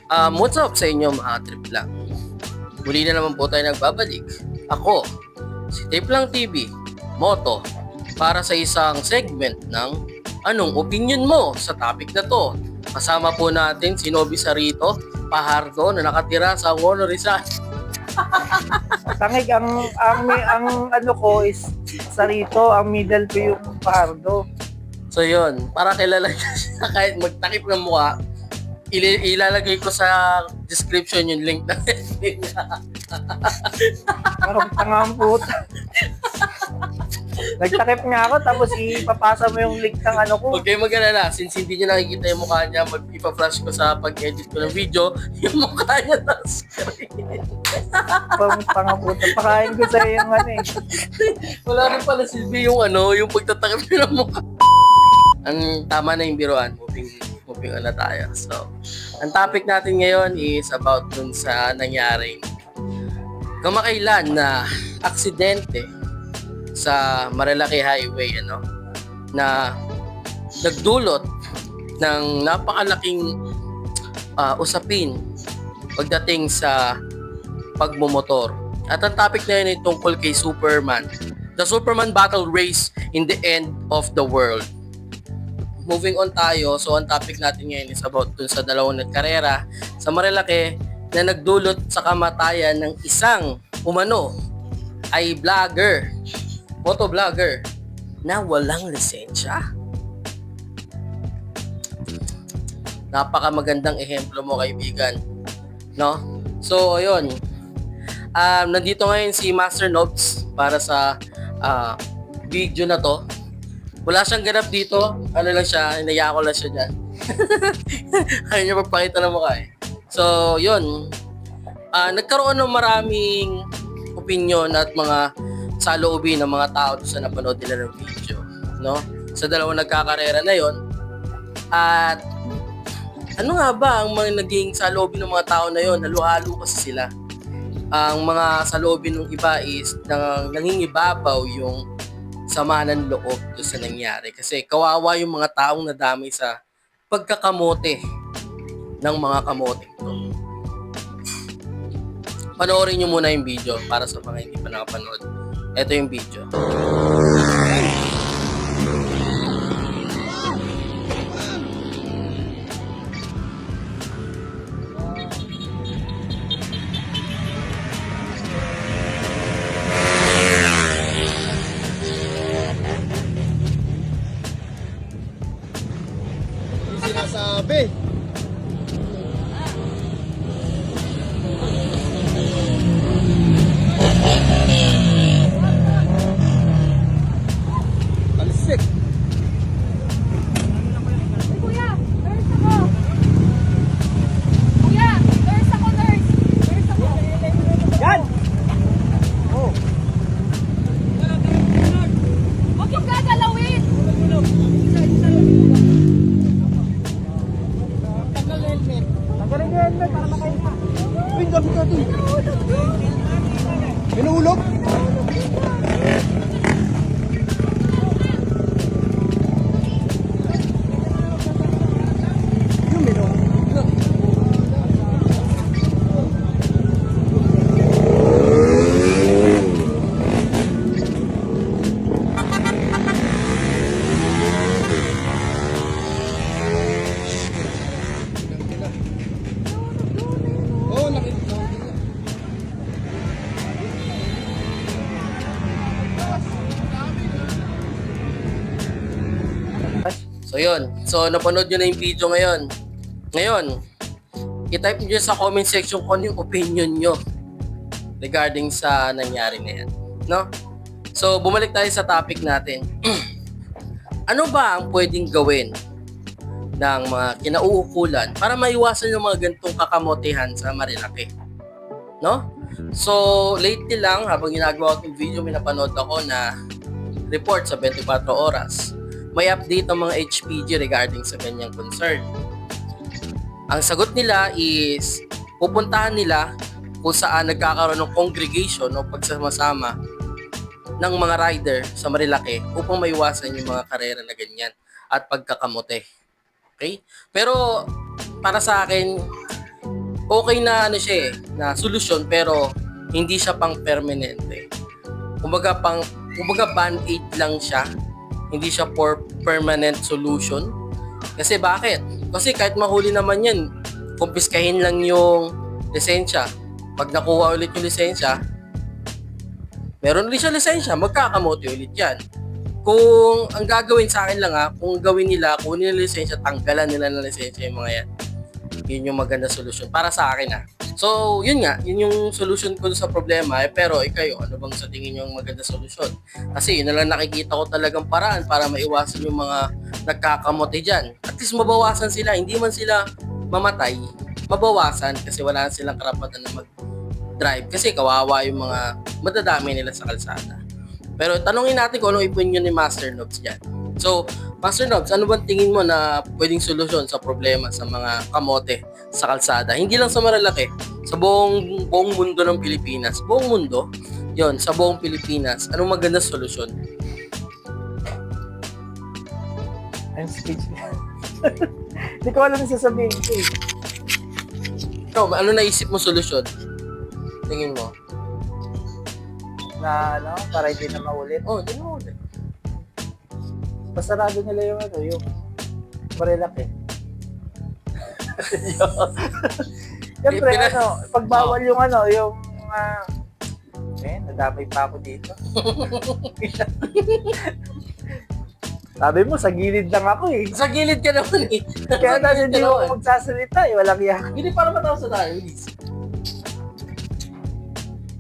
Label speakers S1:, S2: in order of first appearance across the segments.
S1: What's up sa inyo mga trip lang? Muli na naman po tayo nagbabalik. Ako, si Trip Lang TV, Moto, para sa isang segment ng Anong Opinion Mo sa topic na to. Kasama po natin si Nobby Sarito, Pahardo na nakatira sa Honor Rizal.
S2: Tangig ang ano ko is Sarito, ang middle ko yung Pardo.
S1: So yun, para kilala niya siya kahit magtakip ng mukha, ilalagay ko sa description yung link na niya.
S2: Parang tangang puta. Nagtakip nga ako tapos ipapasa mo yung link ng ano ko.
S1: Huwag kayo mag-alala, since hindi nyo nakikita yung mukha niya, ipa-flash ko sa pag-edit ko ng video, yung mukha niya na screen.
S2: Parang tangang puta. Pakain ko sa'yo yung ano eh.
S1: Wala rin pala silbi yung yung pagtatakip nyo ng mukha. Ang tama na yung biruan, moving on na tayo. So, ang topic natin ngayon is about dun sa nangyaring kamakailan na aksidente sa Marilaki Highway, na nagdulot ng napakalaking usapin pagdating sa pagmumotor. At ang topic na yun ay tungkol kay Superman. The Superman Battle Race in the End of the World. Moving on tayo, so ang topic natin ngayon is about dun sa dalawang nagkarera sa Marilaki na nagdulot sa kamatayan ng isang umano ay vlogger, motovlogger na walang lisensya. Napakamagandang ehemplo mo, kaibigan, no? So ayun, nandito ngayon si Master Nobs para sa video na to. Wala siyang ganap dito, ano lang siya, hinaya ko lang siya dyan. Ayaw niya magpakita ng mukha eh. So yun, nagkaroon ng maraming opinion at mga saloobin ng mga tao sa napanood nila ng video, no? Sa dalawang nagkakarera na yon. At ano nga ba ang mga naging saloobin ng mga tao na yon? Halo-halo kasi sila. Ang mga saloobin ng iba is nangingibabaw yung sama ng loob doon sa nangyari. Kasi kawawa yung mga taong nadamay sa pagkakamote ng mga kamote ito. Panoorin nyo muna yung video para sa mga hindi pa nakapanood. Ito yung video.
S3: Sinasabi. Talsik.
S4: Kuya, nurse ako. Kuya, nurse ako, nurse. Nurse ako.
S2: Yan! Oh,
S4: Huwag yung gagalawin.
S2: tanggalin yung helmet para makahinga.
S3: Uy, gabi ka dun. Pinuulog? Yung pinuulog. Oo, nakita.
S1: So yun. So napanood nyo na yung video ngayon. Ngayon, i-type nyo sa comment section kung ano yung opinion nyo regarding sa nangyari na yan. No? So bumalik tayo sa topic natin. Ano ba ang pwedeng gawin ng mga kinauukulan para maiwasan yung mga gantong kakamotehan sa Marilaki? No? So lately lang, habang ginagawa ko yung video, may napanood ako na report sa 24 oras. May update ng mga HPG regarding sa ganyang concern. Ang sagot nila is pupuntahan nila kung saan nagkakaroon ng congregation o pagsama-sama ng mga rider sa Marilaki upang maiwasan yung mga karera na ganyan at pagkakamote. Okay? Pero para sa akin, okay na ano siya na solusyon pero hindi siya pang permanente. Kumbaga band-aid lang siya. Hindi siya for permanent solution. Kasi bakit? Kasi kahit mahuli naman yan, kumpiskahin lang yung lisensya. Pag nakuha ulit yung lisensya, meron ulit siya lisensya, magkakamote ulit yan. Kung ang gagawin sa akin lang kung gawin nila, kunin nila lisensya, tanggalan nila ng lisensya yung mga yan. Yun yung maganda solusyon para sa akin So, yun yung solution ko sa problema. Pero ikayo, ano bang sa tingin nyo ang maganda solusyon? Kasi yun na lang nakikita ko talagang paraan para maiwasan yung mga nagkakamote dyan. At least mabawasan sila, hindi man sila mamatay, mabawasan kasi wala silang karapatan na mag-drive. Kasi kawawa yung mga madadami nila sa kalsada. Pero tanungin natin kung anong opinion ni Master Nobs dyan. So, Master Nobs, ano bang tingin mo na pwedeng solusyon sa problema sa mga kamote sa kalsada? Hindi lang sa Marilaki, sa buong mundo ng Pilipinas. Buong mundo, yon sa buong Pilipinas. Anong maganda solusyon?
S2: I'm speechless. Hindi ko alam yung sasabihin ko eh.
S1: Ikaw, ano naisip mo solusyon? Tingin mo?
S2: Na para hindi na maulit.
S1: Hindi mo ulit.
S2: Pasarado nila yung Marilaki. Siyempre, pagbawal yung nadamay pa ako dito. Sabi mo, sa gilid lang ako eh.
S1: Sa gilid ka naman eh.
S2: Kaya dahil hindi ako magsasalita eh, walang yak.
S1: Hindi para matapos na tayo, please.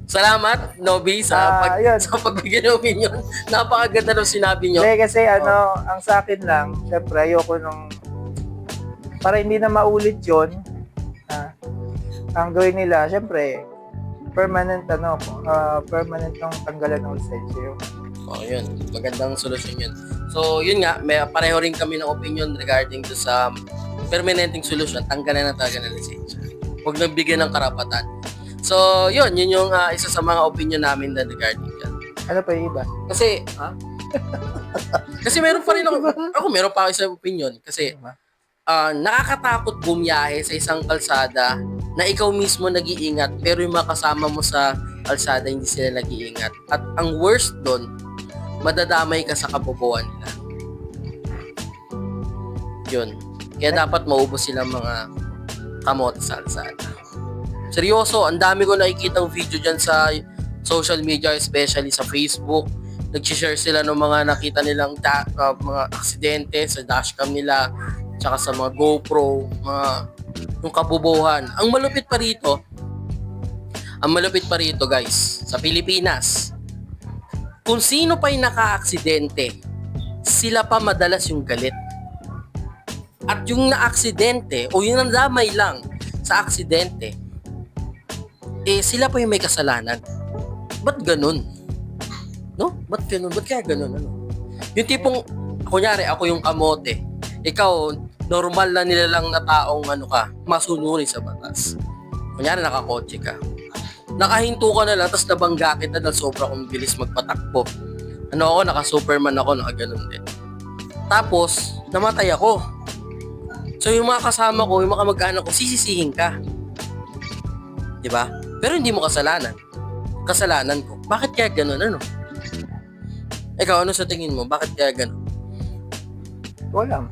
S1: Salamat, Nobby, sa pagbigay ng opinion. Napakaganda ng sinabi nyo.
S2: Hindi, kasi ang sa akin lang, syempre, ayoko para hindi na maulit yun, ang gawin nila, syempre, permanent ng tanggalan ng lisensya yun.
S1: Yun. Magandang solusyon yun. So, yun nga, pareho rin kami ng opinion regarding to sa permanenteng solusyon, tanggalan na talaga ng lisensya. Huwag nagbigay ng karapatan. So, yun yung isa sa mga opinion namin na regarding yan.
S2: Ano pa yung iba?
S1: Kasi, kasi meron pa rin meron pa ako isang opinion. Kasi, nakakatakot bumiyahe sa isang kalsada na ikaw mismo nag-iingat pero yung mga kasama mo sa kalsada hindi sila nag-iingat. At ang worst doon, madadamay ka sa kabobohan nila. Yun. Kaya dapat maubos silang mga kamote sa kalsada. Seryoso, ang dami ko nakikitang video dyan sa social media, especially sa Facebook. Nag-share sila ng mga nakita nilang mga aksidente sa dashcam nila, tsaka sa mga GoPro, yung kabubuhan. Ang malupit pa rito guys, sa Pilipinas, kung sino pa yung naka-aksidente, sila pa madalas yung galit. At yung na-aksidente, o yung nadamay lang sa aksidente, sila pa yung may kasalanan. Ba't ganun? No? Ba't ganun? Ba't kaya ganun? Yung tipong, kunyari, ako yung kamote. Ikaw, normal na nila lang na taong masunuri sa batas. Kunyari, nakakotse ka. Nakahinto ka na lang, tapos nabangga kita dahil sobra kong bilis magpatakbo. Naka-Superman ako, nakaganon din. Tapos, namatay ako. So, yung mga kasama ko, yung mga kamag-anak ko, sisisihin ka. Diba? Pero hindi mo kasalanan. Kasalanan ko. Bakit kaya ganun? Ikaw, ano sa tingin mo? Bakit kaya ganun?
S2: Walang.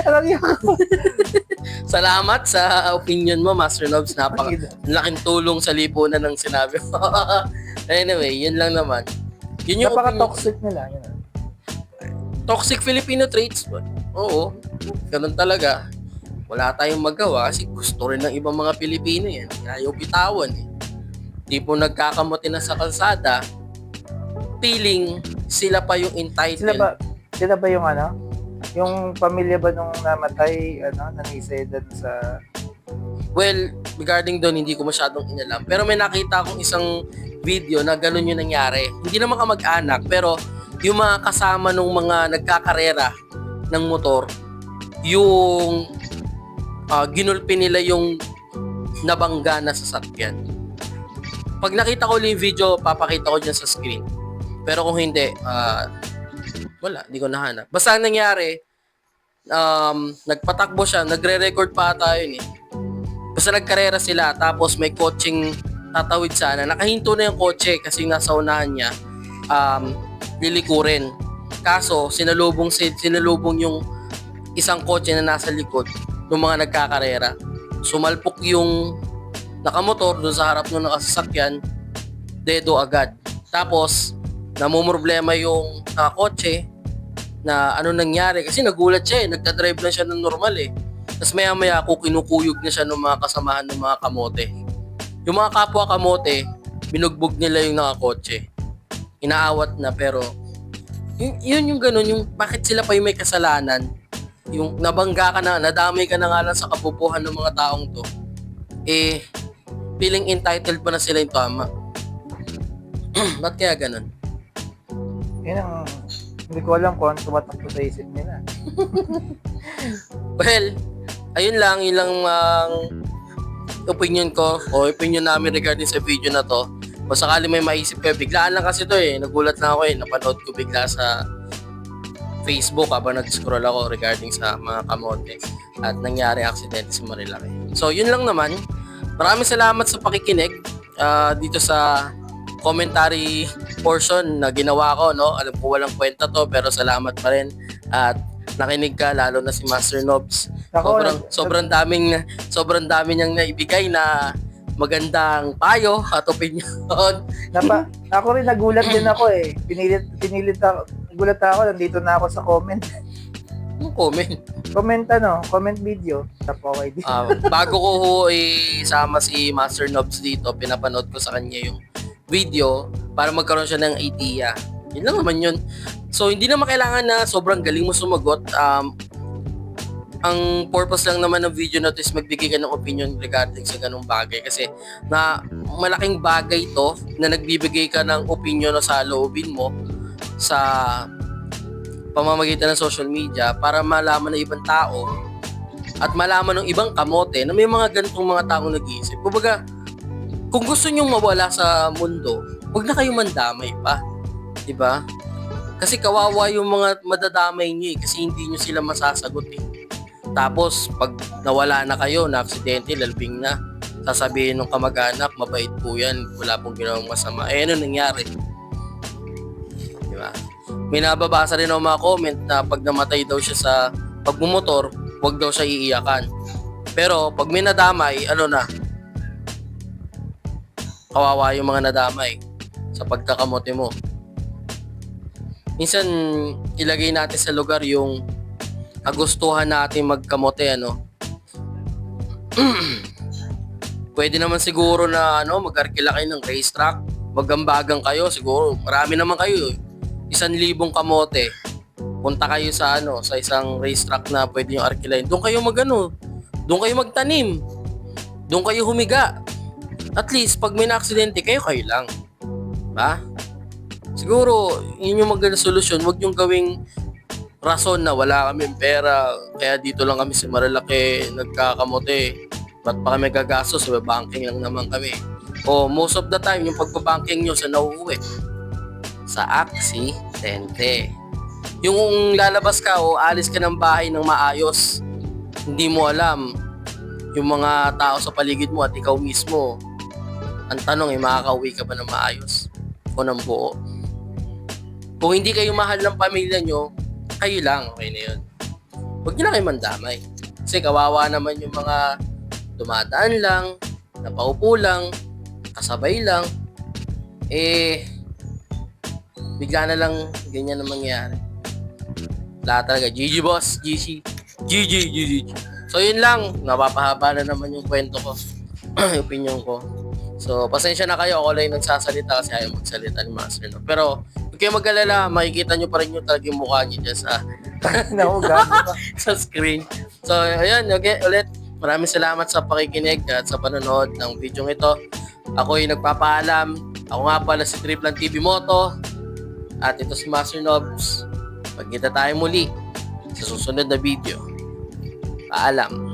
S2: Alam niyo.
S1: Salamat sa opinion mo, Master Nobs. Laking tulong sa lipunan ng sinabi mo. Anyway, yun lang naman. Yun yung
S2: napaka-toxic nila.
S1: Toxic Filipino traits. Oo. Ganun talaga. Wala tayong magawa kasi gusto rin ng ibang mga Pilipino yan. Ayaw bitawan eh. Di po nagkakamote na sa kalsada, feeling sila pa yung entitled.
S2: Sila ba yung yung pamilya ba nung namatay, nanisay doon sa...
S1: Well, regarding doon, hindi ko masyadong inalam. Pero may nakita akong isang video na ganun yung nangyari. Hindi naman kamag-anak, pero yung mga kasama nung mga nagkakarera ng motor, yung ginulpi nila yung nabangga na sasakyan. Pag nakita ko yung video, papakita ko dyan sa screen. Pero kung hindi, wala, di ko nahanap. Basta ang nangyari, nagpatakbo siya, nagre-record pa tayo yun eh. Basta nagkarera sila, tapos may coaching tatawid sana. Nakahinto na yung kotse kasi nasa unahan niya, lilikurin. Kaso, sinalubong yung isang kotse na nasa likod ng mga nagkakarera. Sumalpok yung nakamotor doon sa harap ng nakasasakyan, dedo agad. Tapos, namumroblema yung nakakotse na ano nangyari. Kasi nagulat siya nagdadrive lang siya ng normal Tapos maya-maya kinukuyog na siya ng mga kasamahan ng mga kamote. Yung mga kapwa kamote, binugbog nila yung nakakotse. Inaawat na pero yun yung ganun, yung bakit sila pa yung may kasalanan. Yung nabangga ka na, nadamay ka na nga lang sa kapupuhan ng mga taong to. Feeling entitled pa na sila yung tama. Ba't kaya ganun?
S2: Yun ang, hindi ko alam kung ano tumatakbo sa isip nila.
S1: Well, ayun lang ang opinion ko o opinion namin regarding sa video na to. Kung sakali may maisip kayo, biglaan lang kasi to nagulat lang ako napanood ko bigla sa Facebook habang nag-scroll ako regarding sa mga kamote at nangyari aksidente sa Marilaki. So yun lang naman. Maraming salamat sa pakikinig dito sa commentary portion na ginawa ko, no? Alam ko walang kwenta to pero salamat pa rin at nakinig ka, lalo na si Master Nobs. Sobrang daming niyang naibigay na magandang payo at opinion.
S2: Ako rin nagulat din ako Pinilit ako. Nagulat ako, nandito na ako sa comment.
S1: Anong comment?
S2: Comment video. Okay.
S1: Bago ko isama si Master Nobs dito, pinapanood ko sa kanya yung video para magkaroon siya ng idea. Yun lang naman yun. So, hindi naman kailangan na sobrang galing mo sumagot. Ang purpose lang naman ng video na to is magbigay ka ng opinion regarding sa ganung bagay. Kasi na malaking bagay to na nagbibigay ka ng opinion sa loobin mo sa pamamagitan ng social media para malaman ng ibang tao at malaman ng ibang kamote na may mga ganitong mga taong nag-iisip. Kumbaga, kung gusto nyong mawala sa mundo, huwag na kayong mandamay pa. Diba? Kasi kawawa yung mga madadamay nyo kasi hindi nyo sila masasagot Tapos, pag nawala na kayo, na aksidente, lalbing na, sasabihin ng kamag-anak, mabait po yan, wala pong ginawang masama. Ano nangyari? Diba? May nababasa rin ako mga comment na pag namatay daw siya sa pagmumotor, huwag daw siya iiyakan. Pero, pag may nadamay, kawawa yung mga nadamay sa pagkakamote mo. Minsan, ilagay natin sa lugar yung kagustuhan natin magkamote, Pwede naman siguro na, mag-arkila kayo ng racetrack, magambagang kayo, siguro, marami naman kayo, 1,000 kamote. Punta kayo sa, sa isang racetrack na pwede yung arkilain. Doon kayo doon kayo magtanim, doon kayo humiga. At least, pag may na-aksidente, kayo lang. Ha? Siguro, yun yung magandang solusyon. Huwag yung gawing rason na wala kaming pera, kaya dito lang kami sa Marilaki nagkakamote. Ba't pa kami gagastos? Banking lang naman kami. O most of the time, yung pagbabanking nyo sa nauuwi, sa aksidente. Yung lalabas ka o alis ka ng bahay ng maayos, hindi mo alam yung mga tao sa paligid mo at ikaw mismo. Ang tanong makakauwi ka ba ng maayos o ng buo? Kung hindi kayo mahal ng pamilya nyo, kayo lang, okay na yun. Huwag nyo na kayo mandamay. Kasi kawawa naman yung mga dumadaan lang, napaupo lang, kasabay lang, bigla na lang ganyan na mangyari. Lahat talaga, GG boss, GG. So yun lang, napapahaba na naman yung kwento ko, yung opinion ko. So pasensya na kayo, ako lang nagsasalita kasi ayaw magsalita ni Master. Pero huwag kayo mag-alala, makikita nyo pa rin yung talagang mukha nyo dyan sa sa screen. So ayun, okay, ulit. Maraming salamat sa pakikinig at sa panonood ng video ito. Ako'y nagpapaalam. Ako nga pala si Triplan TV Moto. At ito si Master Nobs. Magkita tayo muli sa susunod na video. Paalam.